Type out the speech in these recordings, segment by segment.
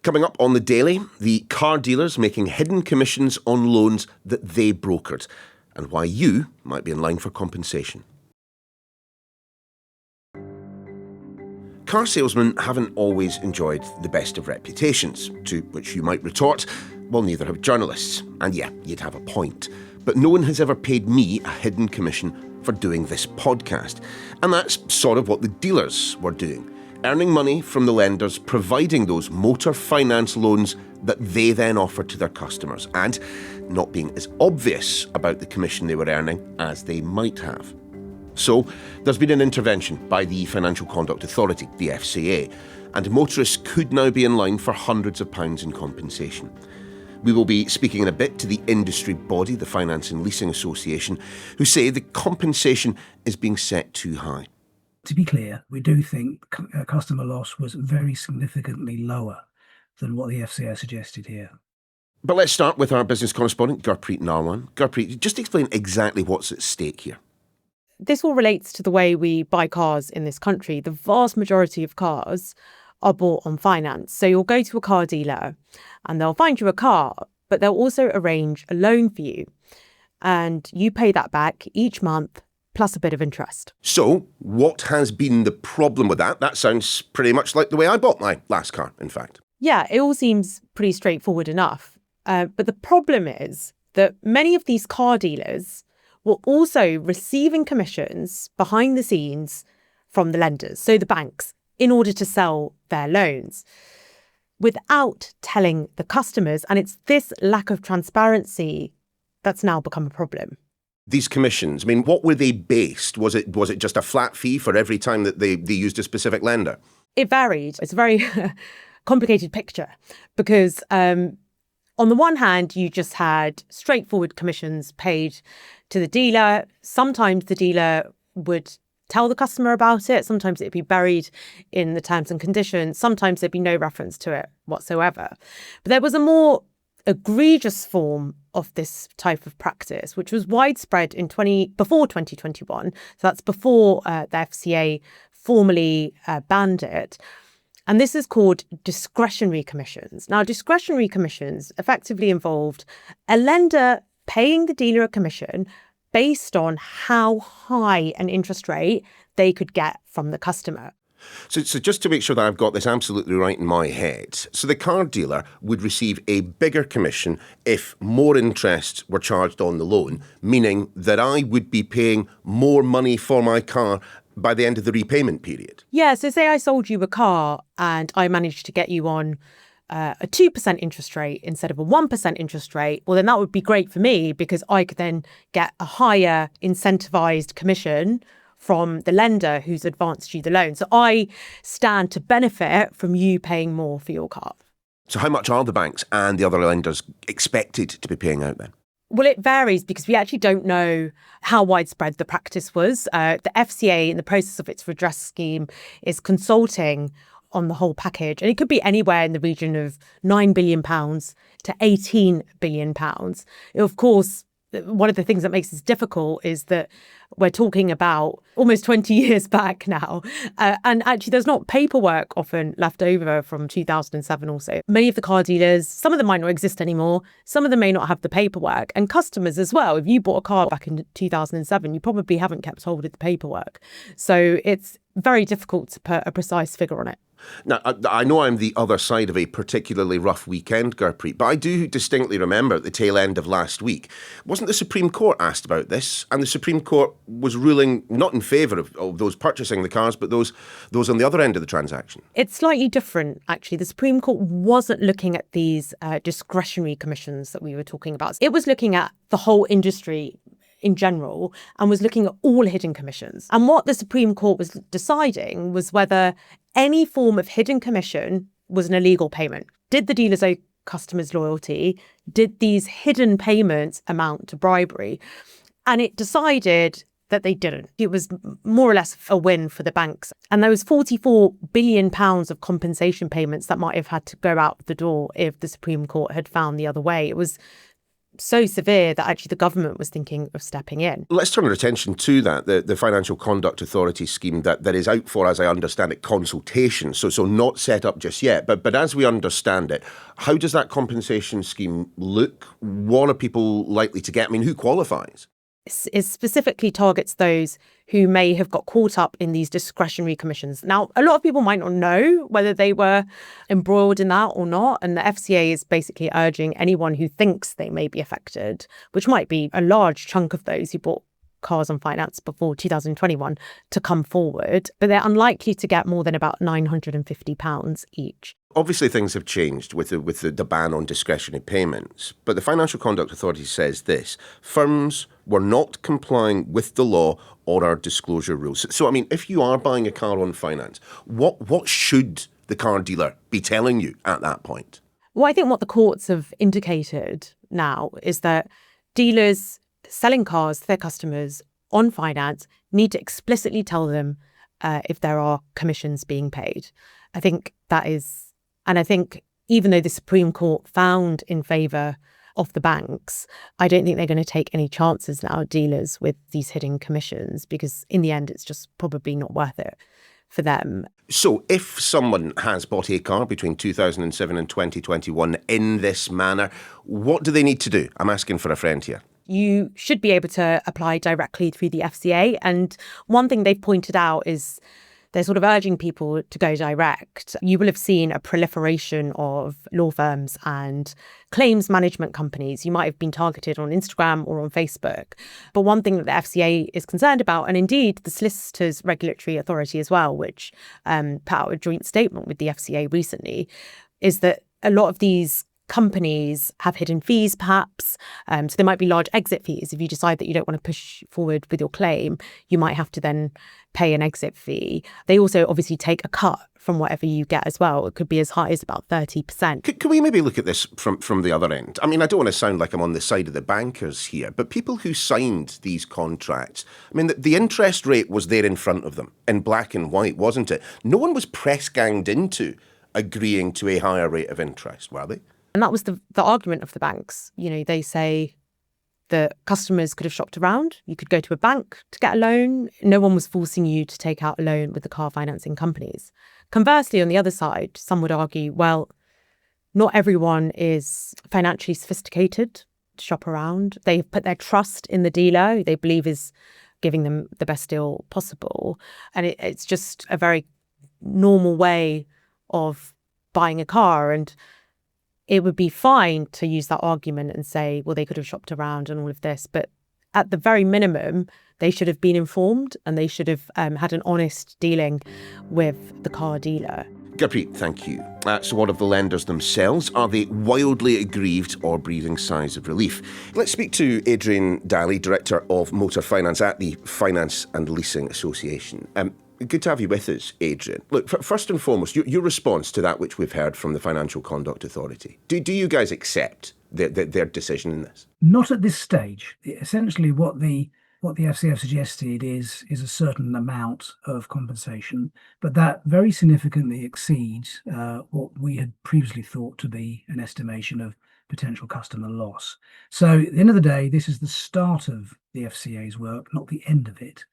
Coming up on the Daily, the car dealers making hidden commissions on loans that they brokered, and why you might be in line for compensation. Car salesmen haven't always enjoyed the best of reputations, to which you might retort, well, neither have journalists. And yeah, you'd have a point. But no one has ever paid me a hidden commission for doing this podcast. And that's sort of what the dealers were doing, earning money from the lenders providing those motor finance loans that they then offered to their customers, and not being as obvious about the commission they were earning as they might have. So there's been an intervention by the Financial Conduct Authority, the FCA, and motorists could now be in line for hundreds of pounds in compensation. We will be speaking in a bit to the industry body, the Finance and Leasing Association, who say the compensation is being set too high. To be clear, we do think customer loss was very significantly lower than what the FCA suggested here. But let's start with our business correspondent, Gurpreet Narwan. Gurpreet, just explain exactly what's at stake here. This all relates to the way we buy cars in this country. The vast majority of cars are bought on finance. So you'll go to a car dealer and they'll find you a car, but they'll also arrange a loan for you. And you pay that back each month, plus a bit of interest. So what has been the problem with that? That sounds pretty much like the way I bought my last car, in fact. Yeah, it all seems pretty straightforward enough. But the problem is that many of these car dealers were also receiving commissions behind the scenes from the lenders, so the banks, in order to sell their loans, without telling the customers. And it's this lack of transparency that's now become a problem. These commissions, I mean, what were they based? Was it just a flat fee for every time that they used a specific lender? It varied. It's a very complicated picture because on the one hand, you just had straightforward commissions paid to the dealer. Sometimes the dealer would tell the customer about it. Sometimes it'd be buried in the terms and conditions. Sometimes there'd be no reference to it whatsoever. But there was a more egregious form of this type of practice, which was widespread before 2021. So that's before the FCA formally banned it. And this is called discretionary commissions. Now, discretionary commissions effectively involved a lender paying the dealer a commission based on how high an interest rate they could get from the customer. So just to make sure that I've got this absolutely right in my head, so the car dealer would receive a bigger commission if more interest were charged on the loan, meaning that I would be paying more money for my car by the end of the repayment period. Yeah, so say I sold you a car and I managed to get you on a 2% interest rate instead of a 1% interest rate, well, then that would be great for me because I could then get a higher incentivized commission from the lender who's advanced you the loan. So I stand to benefit from you paying more for your car. So how much are the banks and the other lenders expected to be paying out then? Well, it varies because we actually don't know how widespread the practice was. The FCA, in the process of its redress scheme, is consulting on the whole package. And it could be anywhere in the region of £9 billion to £18 billion. Of course, one of the things that makes this difficult is that we're talking about almost 20 years back now. And actually, there's not paperwork often left over from 2007 also. Many of the car dealers, some of them might not exist anymore. Some of them may not have the paperwork. And customers as well. If you bought a car back in 2007, you probably haven't kept hold of the paperwork. So it's very difficult to put a precise figure on it. Now, I know I'm the other side of a particularly rough weekend, Gurpreet, but I do distinctly remember at the tail end of last week, wasn't the Supreme Court asked about this? And the Supreme Court was ruling not in favour of those purchasing the cars, but those on the other end of the transaction. It's slightly different, actually. The Supreme Court wasn't looking at these discretionary commissions that we were talking about. It was looking at the whole industry in general and was looking at all hidden commissions. And what the Supreme Court was deciding was whether any form of hidden commission was an illegal payment. Did the dealers owe customers loyalty? Did these hidden payments amount to bribery? And it decided that they didn't. It was more or less a win for the banks. And there was £44 billion of compensation payments that might have had to go out the door if the Supreme Court had found the other way. It was so severe that actually the government was thinking of stepping in. Let's turn our attention to that, the Financial Conduct Authority scheme that is out for, as I understand it, consultation, so not set up just yet. But as we understand it, how does that compensation scheme look? What are people likely to get? I mean, who qualifies? It specifically targets those who may have got caught up in these discretionary commissions. Now, a lot of people might not know whether they were embroiled in that or not. And the FCA is basically urging anyone who thinks they may be affected, which might be a large chunk of those who bought cars on finance before 2021, to come forward. But they're unlikely to get more than about £950 each. Obviously, things have changed with the ban on discretionary payments, but the Financial Conduct Authority says this: firms were not complying with the law or our disclosure rules. So, I mean, if you are buying a car on finance, what should the car dealer be telling you at that point? Well, I think what the courts have indicated now is that dealers selling cars to their customers on finance need to explicitly tell them if there are commissions being paid. I think that is... And I think even though the Supreme Court found in favour of the banks, I don't think they're going to take any chances now, dealers, with these hidden commissions, because in the end, it's just probably not worth it for them. So if someone has bought a car between 2007 and 2021 in this manner, what do they need to do? I'm asking for a friend here. You should be able to apply directly through the FCA. And one thing they've pointed out is they're sort of urging people to go direct. You will have seen a proliferation of law firms and claims management companies. You might have been targeted on Instagram or on Facebook. But one thing that the FCA is concerned about, and indeed the Solicitors Regulatory Authority as well, which put out a joint statement with the FCA recently, is that a lot of these companies have hidden fees, perhaps. So there might be large exit fees. If you decide that you don't want to push forward with your claim, you might have to then pay an exit fee. They also obviously take a cut from whatever you get as well. It could be as high as about 30%. Can we maybe look at this from the other end? I mean, I don't want to sound like I'm on the side of the bankers here, but people who signed these contracts, I mean, the interest rate was there in front of them in black and white, wasn't it? No one was press-ganged into agreeing to a higher rate of interest, were they? And that was the argument of the banks. You know, they say that customers could have shopped around. You could go to a bank to get a loan. No one was forcing you to take out a loan with the car financing companies. Conversely, on the other side, some would argue, well, not everyone is financially sophisticated to shop around. They've put their trust in the dealer who they believe is giving them the best deal possible. And it's just a very normal way of buying a car. And it would be fine to use that argument and say, well, they could have shopped around and all of this. But at the very minimum, they should have been informed and they should have had an honest dealing with the car dealer. Gurpreet, thank you. So what of the lenders themselves? Are they wildly aggrieved or breathing sighs of relief? Let's speak to Adrian Dally, Director of Motor Finance at the Finance and Leasing Association. Good to have you with us, Adrian. Look, first and foremost, your response to that which we've heard from the Financial Conduct Authority. Do you guys accept their decision in this? Not at this stage. Essentially, what the FCA have suggested is a certain amount of compensation, but that very significantly exceeds what we had previously thought to be an estimation of potential customer loss. So at the end of the day, this is the start of the FCA's work, not the end of it.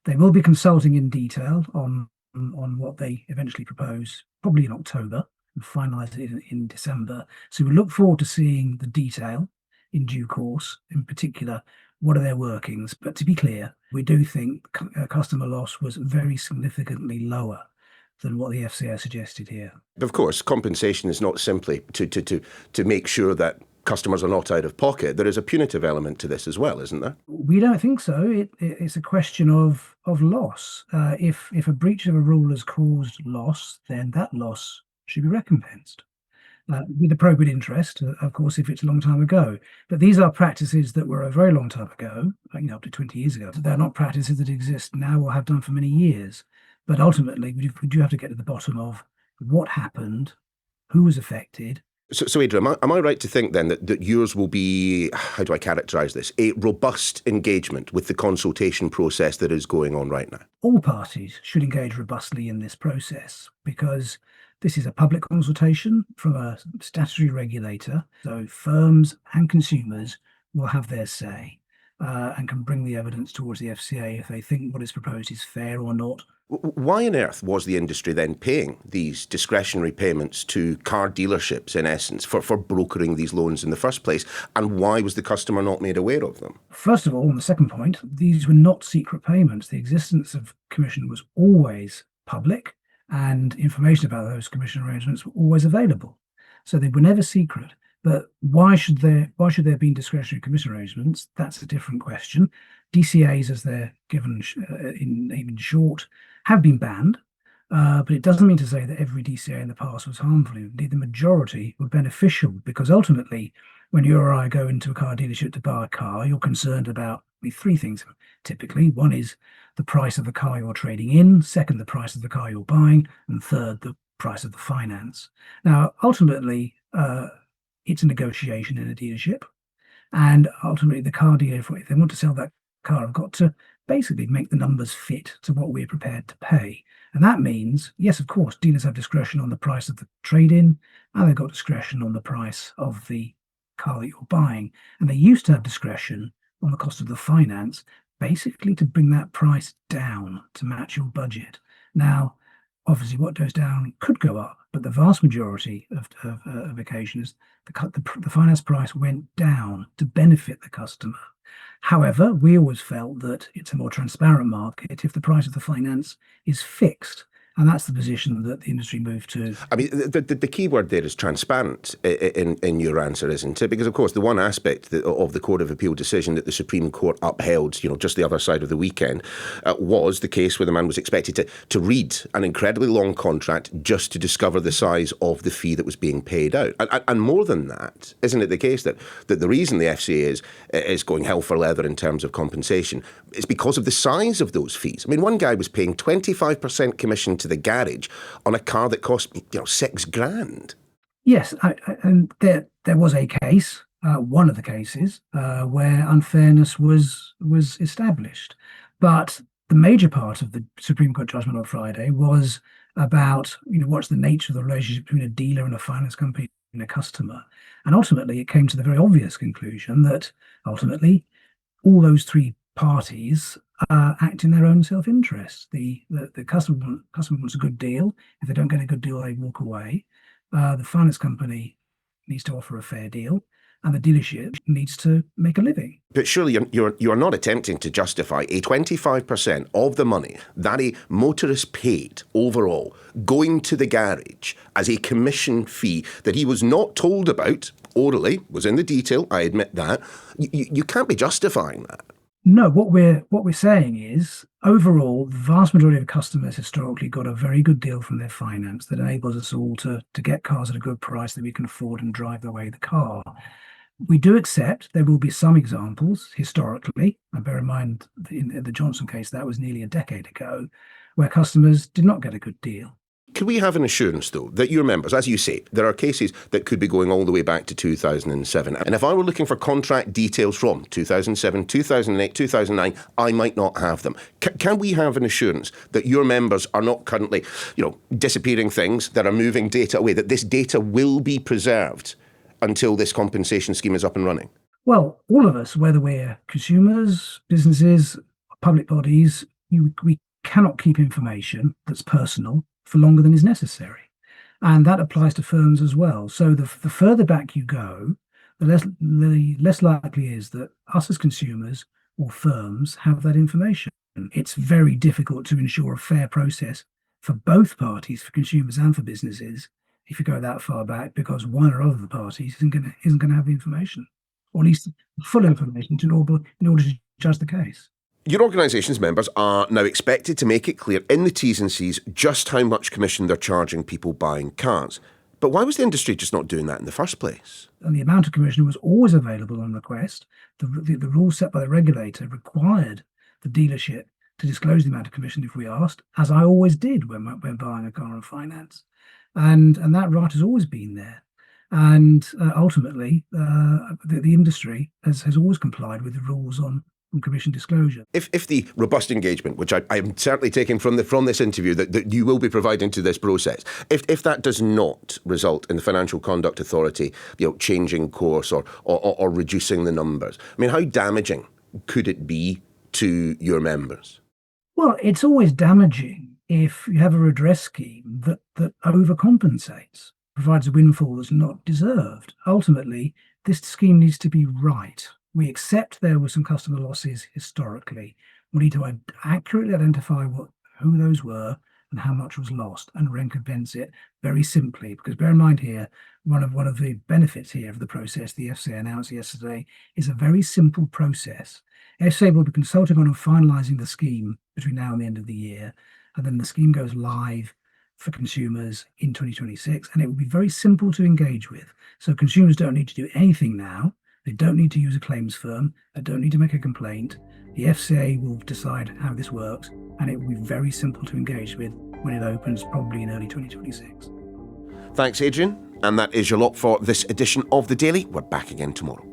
They will be consulting in detail on what they eventually propose, probably in October, and finalise it in December. So we look forward to seeing the detail in due course, in particular, what are their workings. But to be clear, we do think customer loss was very significantly lower than what the FCA suggested here. Of course, compensation is not simply to make sure that customers are not out of pocket. There is a punitive element to this as well, isn't there? We don't think so. It's a question of loss. If a breach of a rule has caused loss, then that loss should be recompensed with appropriate interest, of course, if it's a long time ago. But these are practices that were a very long time ago, up to 20 years ago. They're not practices that exist now or have done for many years. But ultimately, we do have to get to the bottom of what happened, who was affected. So Adrian, am I right to think then that yours will be, how do I characterise this, a robust engagement with the consultation process that is going on right now? All parties should engage robustly in this process because This is a public consultation from a statutory regulator, so firms and consumers will have their say and can bring the evidence towards the FCA if they think what is proposed is fair or not. Why on earth was the industry then paying these discretionary payments to car dealerships, in essence, for brokering these loans in the first place? And why was the customer not made aware of them? First of all, on the second point, these were not secret payments. The existence of commission was always public, and information about those commission arrangements were always available. So they were never secret. But why should there have been discretionary commission arrangements? That's a different question. DCAs, as they're given in short, have been banned, but it doesn't mean to say that every DCA in the past was harmful. Indeed, the majority were beneficial, because ultimately, when you or I go into a car dealership to buy a car, you're concerned about three things typically. One is the price of the car you're trading in, second, the price of the car you're buying, and third, the price of the finance. Now, ultimately, it's a negotiation in a dealership, and ultimately the car dealer, if they want to sell that car, have got to basically make the numbers fit to what we're prepared to pay. And that means, yes, of course, dealers have discretion on the price of the trade-in, and they've got discretion on the price of the car that you're buying. And they used to have discretion on the cost of the finance, basically to bring that price down to match your budget. Now, obviously, what goes down could go up, but the vast majority of occasions, the finance price went down to benefit the customer. However, we always felt that it's a more transparent market if the price of the finance is fixed. And that's the position that the industry moved to. I mean, the key word there is transparent in your answer, isn't it? Because, of course, the one aspect of the Court of Appeal decision that the Supreme Court upheld, just the other side of the weekend, was the case where the man was expected to read an incredibly long contract just to discover the size of the fee that was being paid out. And more than that, isn't it the case that the reason the FCA is going hell for leather in terms of compensation is because of the size of those fees? I mean, one guy was paying 25% commission to the garage on a car that cost $6,000. Yes, and there was a case, one of the cases, where unfairness was established. But the major part of the Supreme Court judgment on Friday was about what's the nature of the relationship between a dealer and a finance company and a customer. And ultimately, it came to the very obvious conclusion that ultimately all those three parties act in their own self-interest. The customer wants a good deal. If they don't get a good deal, they walk away. The finance company needs to offer a fair deal, and the dealership needs to make a living. But surely you're not attempting to justify a 25% of the money that a motorist paid overall going to the garage as a commission fee that he was not told about orally, was in the detail, I admit that. You can't be justifying that. No, what we're saying is, overall, the vast majority of customers historically got a very good deal from their finance that enables us all to get cars at a good price that we can afford and drive away the car. We do accept there will be some examples historically, and bear in mind in the Johnson case, that was nearly a decade ago, where customers did not get a good deal. Could we have an assurance, though, that your members, as you say, there are cases that could be going all the way back to 2007. And if I were looking for contract details from 2007, 2008, 2009, I might not have them. Can we have an assurance that your members are not currently, disappearing things, that are moving data away, that this data will be preserved until this compensation scheme is up and running? Well, all of us, whether we're consumers, businesses, public bodies, we cannot keep information that's personal for longer than is necessary. And that applies to firms as well. So the further back you go, the less likely is that us as consumers or firms have that information. It's very difficult to ensure a fair process for both parties, for consumers and for businesses, if you go that far back, because one or other of the parties isn't going to have the information, or at least full information in order to judge the case. Your organisation's members are now expected to make it clear in the T's and C's just how much commission they're charging people buying cars. But why was the industry just not doing that in the first place? And the amount of commission was always available on request. The rules set by the regulator required the dealership to disclose the amount of commission if we asked, as I always did when buying a car on finance. And that right has always been there. And ultimately, the industry has always complied with the rules on commission disclosure. If the robust engagement, which I am certainly taking from this interview that you will be providing to this process, if that does not result in the Financial Conduct Authority, changing course or reducing the numbers, I mean, how damaging could it be to your members? Well, it's always damaging if you have a redress scheme that overcompensates, provides a windfall that's not deserved. Ultimately, this scheme needs to be right. We accept there were some customer losses historically. We need to accurately identify who those were and how much was lost and recompense it very simply. Because bear in mind here, one of the benefits here of the process the FCA announced yesterday is a very simple process. FCA will be consulting on and finalising the scheme between now and the end of the year, and then the scheme goes live for consumers in 2026, and it will be very simple to engage with. So consumers don't need to do anything now. They don't need to use a claims firm. They don't need to make a complaint. The FCA will decide how this works, and it will be very simple to engage with when it opens, probably in early 2026. Thanks, Adrian. And that is your lot for this edition of The Daily. We're back again tomorrow.